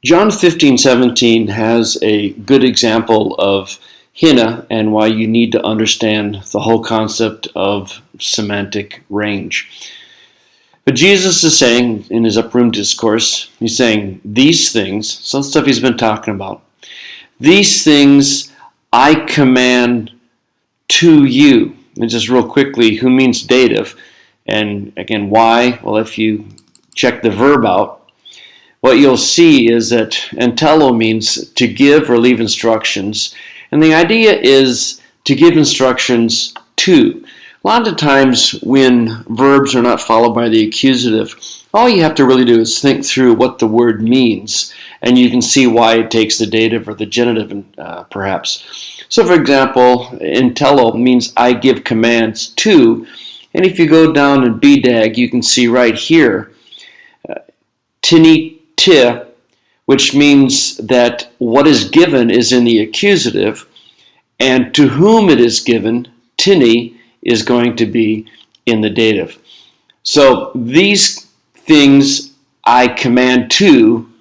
John 15:17 has a good example of hinna and why you need to understand the whole concept of semantic range. But Jesus is saying in his upper room discourse, he's saying these things, some stuff he's been talking about, these things I command to you. And just real quickly, who means dative? And again, why? Well, if you check the verb out, what you'll see is that entello means to give or leave instructions. And the idea is to give instructions to. A lot of times when verbs are not followed by the accusative, all you have to really do is think through what the word means, and you can see why it takes the dative or the genitive, perhaps. So, for example, entello means I give commands to, and if you go down in BDAG, you can see right here, tini ti, which means that what is given is in the accusative, and to whom it is given, tini, is going to be in the dative. So these things I command to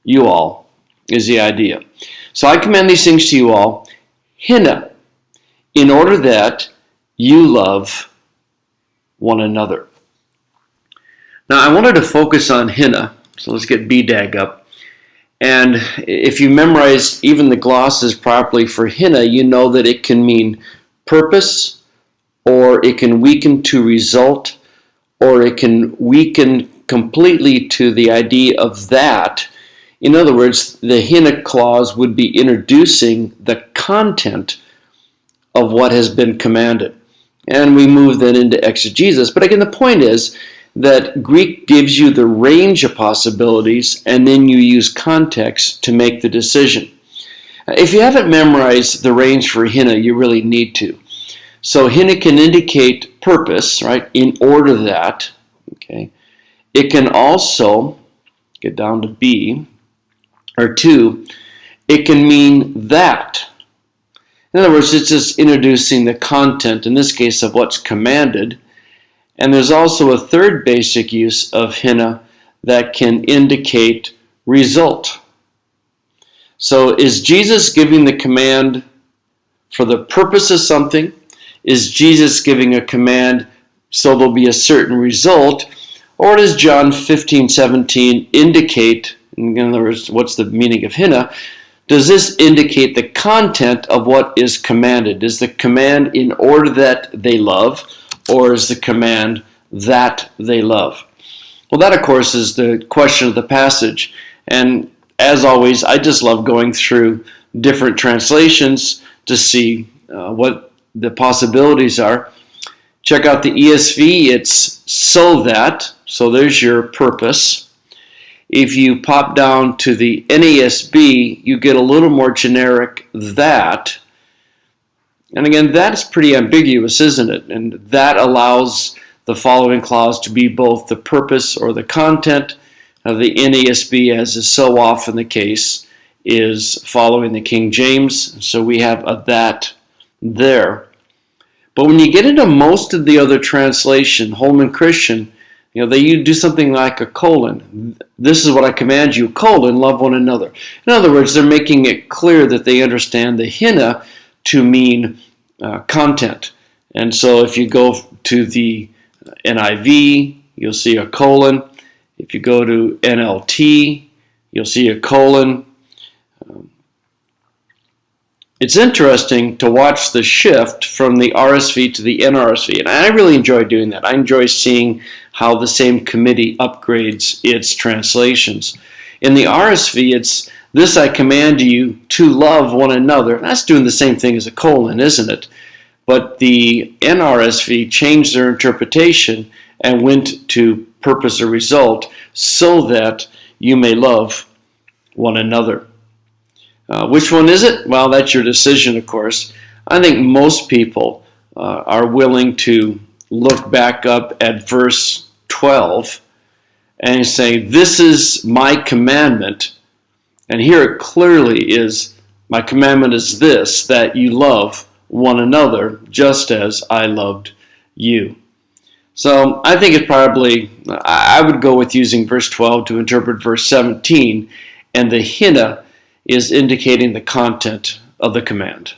you all is the idea. So I command these things to you all, hinna, in order that you love one another. Now I wanted to focus on hinna, so let's get BDAG up. And if you memorize even the glosses properly for hinna, you know that it can mean purpose, or it can weaken to result, or it can weaken completely to the idea of that. In other words, the hinna clause would be introducing the content of what has been commanded. And we move then into exegesis. But again, the point is that Greek gives you the range of possibilities, and then you use context to make the decision. If you haven't memorized the range for hinna, you really need to. So hinna can indicate purpose, right? In order that, okay. It can also, get down to B, or 2, it can mean that. In other words, it's just introducing the content, in this case, of what's commanded. And there's also a third basic use of hinna that can indicate result. So is Jesus giving the command for the purpose of something? Is Jesus giving a command so there'll be a certain result? Or does John 15:17 indicate, in other words, what's the meaning of hinna? Does this indicate the content of what is commanded? Is the command in order that they love, or is the command that they love? Well, that, of course, is the question of the passage. And as always, I just love going through different translations to see what the possibilities are. Check out the ESV, it's so that, so there's your purpose. If you pop down to the NASB, you get a little more generic that. And again, that's pretty ambiguous, isn't it? And that allows the following clause to be both the purpose or the content. The NASB, as is so often the case, is following the King James, so we have a that there. But when you get into most of the other translation, Holman Christian, they do something like a colon. This is what I command you, colon, love one another. In other words, they're making it clear that they understand the hinna to mean content. And so if you go to the NIV, you'll see a colon. If you go to NLT, you'll see a colon. It's interesting to watch the shift from the RSV to the NRSV, and I really enjoy doing that. I enjoy seeing how the same committee upgrades its translations. In the RSV, it's, this I command you to love one another. That's doing the same thing as a colon, isn't it? But the NRSV changed their interpretation and went to purpose or result, so that you may love one another. Which one is it? Well, that's your decision, of course. I think most people are willing to look back up at verse 12 and say, this is my commandment. And here it clearly is, my commandment is this, that you love one another just as I loved you. So I think it probably, I would go with using verse 12 to interpret verse 17 and the hinna is indicating the content of the command.